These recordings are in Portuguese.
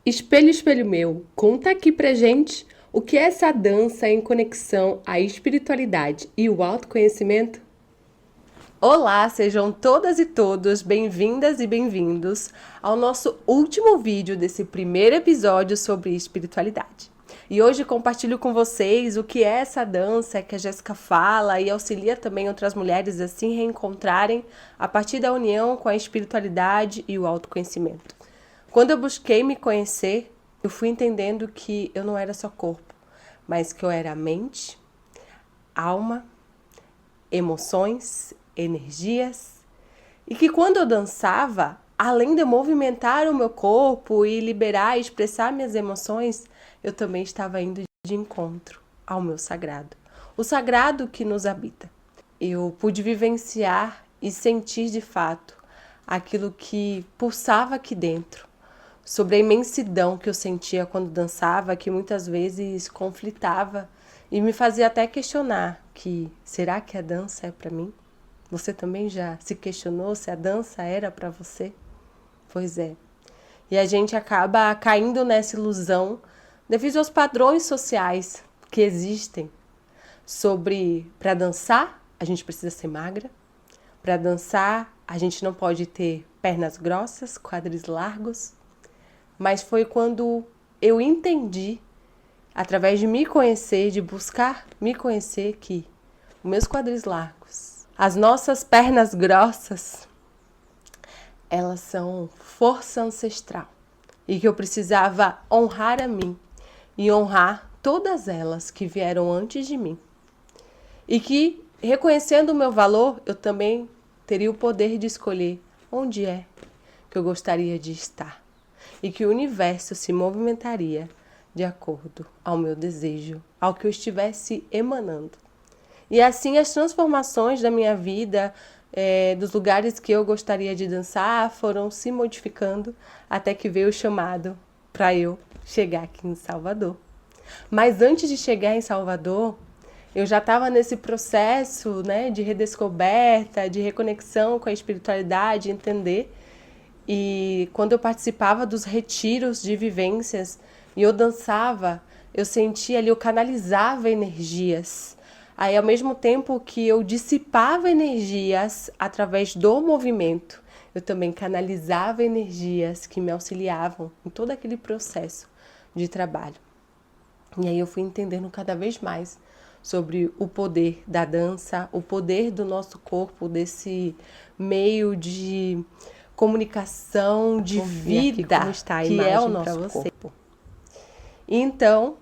Espelho, espelho meu, conta aqui pra gente o que é essa dança em conexão à espiritualidade e o autoconhecimento? Olá, sejam todas e todos bem-vindas e bem-vindos ao nosso último vídeo desse primeiro episódio sobre espiritualidade. E hoje compartilho com vocês o que é essa dança que a Jéssica fala e auxilia também outras mulheres a se reencontrarem a partir da união com a espiritualidade e o autoconhecimento. Quando eu busquei me conhecer, eu fui entendendo que eu não era só corpo, mas que eu era mente, alma, emoções, energias, e que quando eu dançava, além de movimentar o meu corpo e liberar e expressar minhas emoções, eu também estava indo de encontro ao meu sagrado, o sagrado que nos habita. Eu pude vivenciar e sentir de fato aquilo que pulsava aqui dentro, sobre a imensidão que eu sentia quando dançava, que muitas vezes conflitava e me fazia até questionar que será que a dança é para mim? Você também já se questionou se a dança era para você? Pois é. E a gente acaba caindo nessa ilusão devido aos padrões sociais que existem sobre para dançar a gente precisa ser magra, para dançar a gente não pode ter pernas grossas, quadris largos. Mas foi quando eu entendi, através de me conhecer, de buscar me conhecer, que os meus quadris largos, as nossas pernas grossas, elas são força ancestral. E que eu precisava honrar a mim e honrar todas elas que vieram antes de mim. E que, reconhecendo o meu valor, eu também teria o poder de escolher onde é que eu gostaria de estar. E que o universo se movimentaria de acordo ao meu desejo, ao que eu estivesse emanando. E assim as transformações da minha vida, dos lugares que eu gostaria de dançar, foram se modificando até que veio o chamado para eu chegar aqui em Salvador. Mas antes de chegar em Salvador, eu já estava nesse processo, né, de redescoberta, de reconexão com a espiritualidade, entender. E quando eu participava dos retiros de vivências e eu dançava, eu sentia ali, eu canalizava energias. Aí, ao mesmo tempo que eu dissipava energias através do movimento, eu também canalizava energias que me auxiliavam em todo aquele processo de trabalho. E aí eu fui entendendo cada vez mais sobre o poder da dança, o poder do nosso corpo, desse meio de comunicação, de vida, como está a que é o nosso corpo. Então,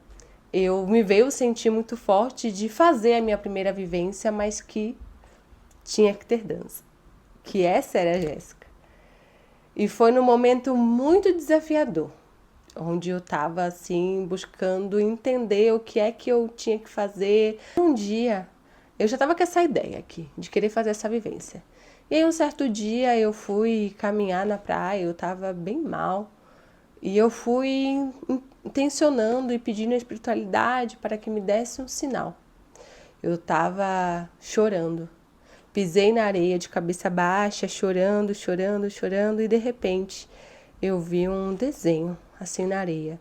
eu me veio sentir muito forte de fazer a minha primeira vivência, mas que tinha que ter dança. Que essa era a Jéssica. E foi num momento muito desafiador, onde eu estava assim buscando entender o que é que eu tinha que fazer. Um dia eu já estava com essa ideia aqui de querer fazer essa vivência. E aí um certo dia eu fui caminhar na praia, eu estava bem mal. E eu fui intencionando e pedindo a espiritualidade para que me desse um sinal. Eu estava chorando. Pisei na areia de cabeça baixa, chorando, chorando, chorando, e de repente eu vi um desenho assim na areia.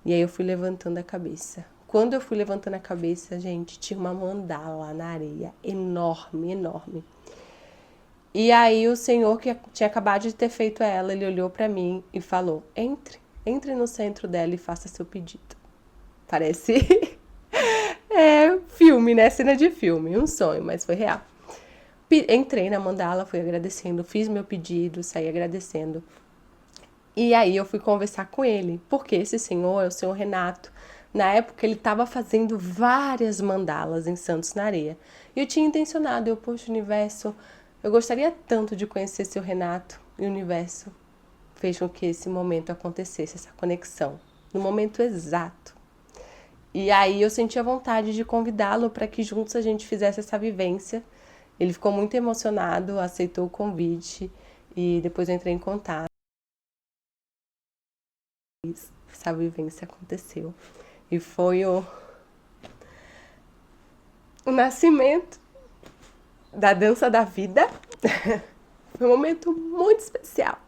E aí eu fui levantando a cabeça. Quando eu fui levantando a cabeça, gente, tinha uma mandala na areia, enorme, enorme. E aí o senhor que tinha acabado de ter feito ela, ele olhou para mim e falou: entre no centro dela e faça seu pedido. Parece filme, né? Cena de filme, um sonho, mas foi real. Entrei na mandala, fui agradecendo, fiz meu pedido, saí agradecendo. E aí eu fui conversar com ele, porque esse senhor é o senhor Renato. Na época ele estava fazendo várias mandalas em Santos na Areia. E eu tinha intencionado, poxa, universo, eu gostaria tanto de conhecer seu Renato. E o universo fez com que esse momento acontecesse, essa conexão, no momento exato. E aí eu senti a vontade de convidá-lo para que juntos a gente fizesse essa vivência. Ele ficou muito emocionado, aceitou o convite e depois eu entrei em contato. Essa vivência aconteceu. E foi o nascimento da dança da vida. Foi um momento muito especial.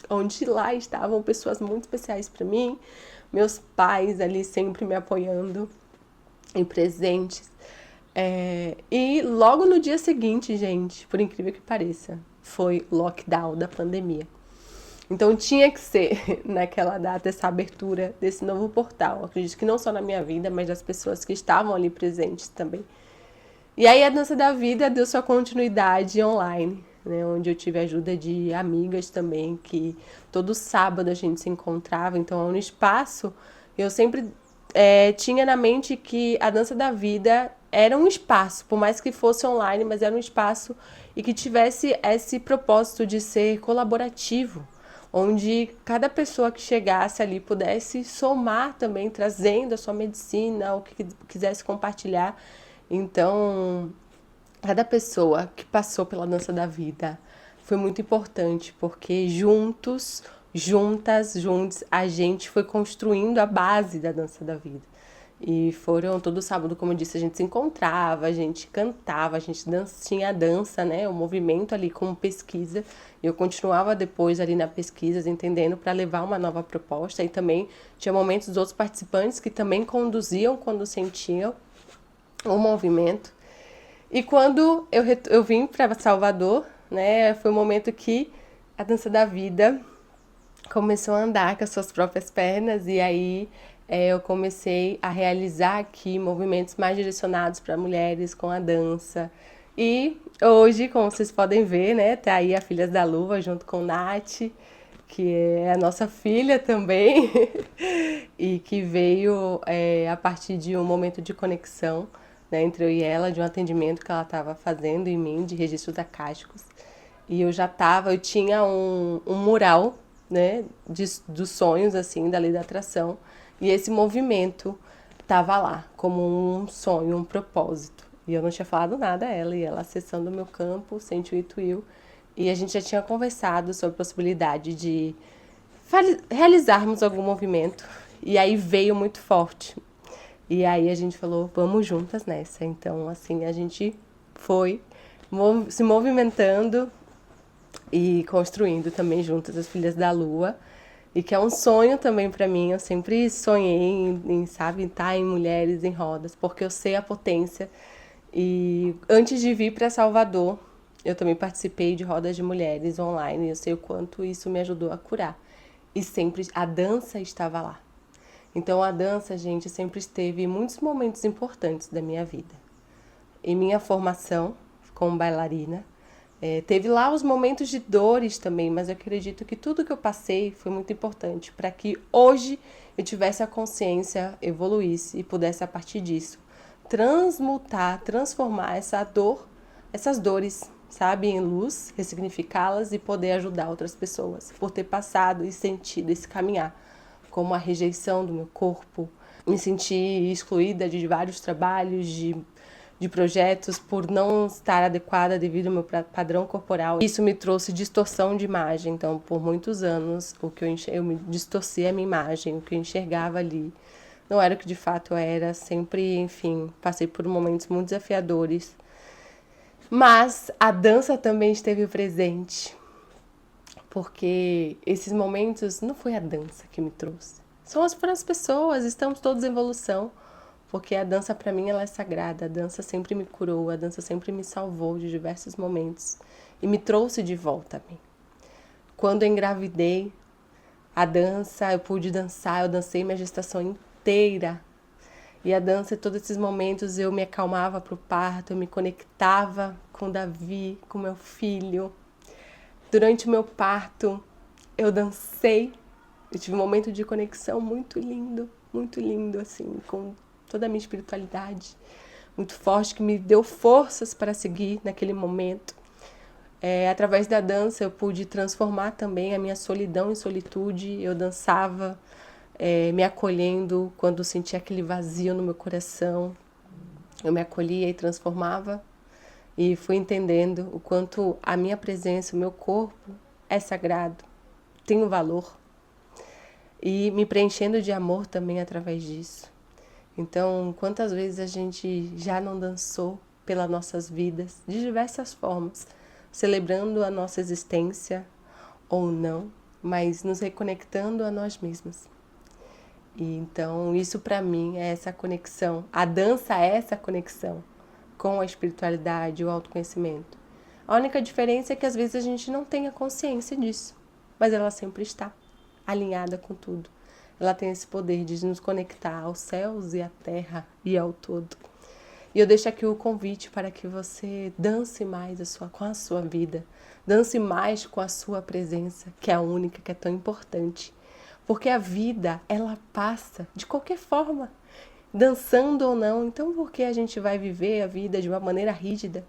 onde lá estavam pessoas muito especiais para mim, meus pais ali sempre me apoiando e presentes. E logo no dia seguinte, gente, por incrível que pareça, foi lockdown da pandemia. Então tinha que ser naquela data essa abertura desse novo portal. Acredito que não só na minha vida, mas das pessoas que estavam ali presentes também. E aí a Dança da Vida deu sua continuidade online, né, onde eu tive a ajuda de amigas também, que todo sábado a gente se encontrava. Então no espaço eu sempre tinha na mente que a Dança da Vida era um espaço, por mais que fosse online, mas era um espaço e que tivesse esse propósito de ser colaborativo, onde cada pessoa que chegasse ali pudesse somar também, trazendo a sua medicina, o que quisesse compartilhar. Então, cada pessoa que passou pela Dança da Vida foi muito importante, porque juntos, juntos, a gente foi construindo a base da Dança da Vida. E foram todo sábado, como eu disse, a gente se encontrava, a gente cantava, a gente tinha a dança, né? O movimento ali como pesquisa. Eu continuava depois ali na pesquisa, entendendo, para levar uma nova proposta. E também tinha momentos dos outros participantes que também conduziam quando sentiam o movimento. E quando eu vim para Salvador, né? Foi o momento que a Dança da Vida começou a andar com as suas próprias pernas, e aí eu comecei a realizar aqui movimentos mais direcionados para mulheres com a dança. E hoje, como vocês podem ver, né, tá aí a Filhas da Lua junto com Nath, que é a nossa filha também, e que veio a partir de um momento de conexão, né, entre eu e ela, de um atendimento que ela estava fazendo em mim, de registros acásticos. E eu tinha um mural, né, dos sonhos, assim, da lei da atração. E esse movimento tava lá, como um sonho, um propósito. E eu não tinha falado nada a ela, e ela acessando o meu campo, sentiu e intuiu. E a gente já tinha conversado sobre a possibilidade de realizarmos algum movimento. E aí veio muito forte. E aí a gente falou, vamos juntas nessa. Então, assim, a gente foi se movimentando e construindo também juntas as Filhas da Lua, e que é um sonho também para mim. Eu sempre sonhei sabe, estar em Mulheres em Rodas, porque eu sei a potência. E antes de vir para Salvador, eu também participei de rodas de mulheres online, e eu sei o quanto isso me ajudou a curar. E sempre a dança estava lá. Então a dança, gente, sempre esteve em muitos momentos importantes da minha vida. Em minha formação como bailarina, teve lá os momentos de dores também, mas eu acredito que tudo que eu passei foi muito importante para que hoje eu tivesse a consciência, evoluísse e pudesse, a partir disso, transmutar, transformar essa dor, essas dores, sabe, em luz, ressignificá-las e poder ajudar outras pessoas por ter passado e sentido esse caminhar, como a rejeição do meu corpo, me sentir excluída de vários trabalhos, de projetos por não estar adequada devido ao meu padrão corporal. Isso me trouxe distorção de imagem. Então, por muitos anos, eu me distorcia a minha imagem, o que eu enxergava ali não era o que de fato eu era. Sempre, enfim, passei por momentos muito desafiadores. Mas a dança também esteve presente, porque esses momentos não foi a dança que me trouxe. Foram as pessoas, estamos todos em evolução. Porque a dança para mim ela é sagrada, a dança sempre me curou, a dança sempre me salvou de diversos momentos e me trouxe de volta a mim. Quando eu engravidei, a dança, eu pude dançar, eu dancei minha gestação inteira. E a dança, todos esses momentos, eu me acalmava pro parto, eu me conectava com Davi, com meu filho. Durante o meu parto, eu dancei, eu tive um momento de conexão muito lindo, assim, com toda a minha espiritualidade muito forte, que me deu forças para seguir naquele momento. Através da dança eu pude transformar também a minha solidão em solitude. Eu dançava, me acolhendo quando sentia aquele vazio no meu coração. Eu me acolhia e transformava, e fui entendendo o quanto a minha presença, o meu corpo é sagrado, tem um valor, e me preenchendo de amor também através disso. Então, quantas vezes a gente já não dançou pelas nossas vidas, de diversas formas, celebrando a nossa existência ou não, mas nos reconectando a nós mesmos. E então isso para mim é essa conexão. A dança é essa conexão com a espiritualidade, o autoconhecimento. A única diferença é que às vezes a gente não tem a consciência disso, mas ela sempre está alinhada com tudo. Ela tem esse poder de nos conectar aos céus e à terra e ao todo. E eu deixo aqui o convite para que você dance mais com a sua vida, dance mais com a sua presença, que é a única, que é tão importante. Porque a vida, ela passa de qualquer forma, dançando ou não. Então, por que a gente vai viver a vida de uma maneira rígida?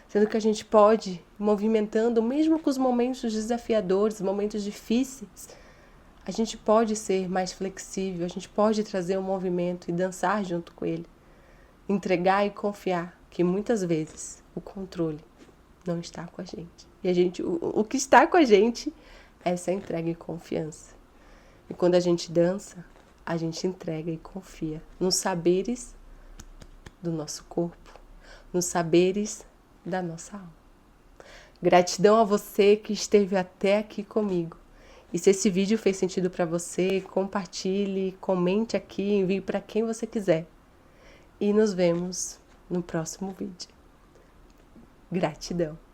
Sendo que a gente pode, movimentando, mesmo com os momentos desafiadores, momentos difíceis, a gente pode ser mais flexível, a gente pode trazer um movimento e dançar junto com ele. Entregar e confiar que muitas vezes o controle não está com a gente. E o que está com a gente é essa entrega e confiança. E quando a gente dança, a gente entrega e confia nos saberes do nosso corpo, nos saberes da nossa alma. Gratidão a você que esteve até aqui comigo. E se esse vídeo fez sentido para você, compartilhe, comente aqui, envie para quem você quiser. E nos vemos no próximo vídeo. Gratidão.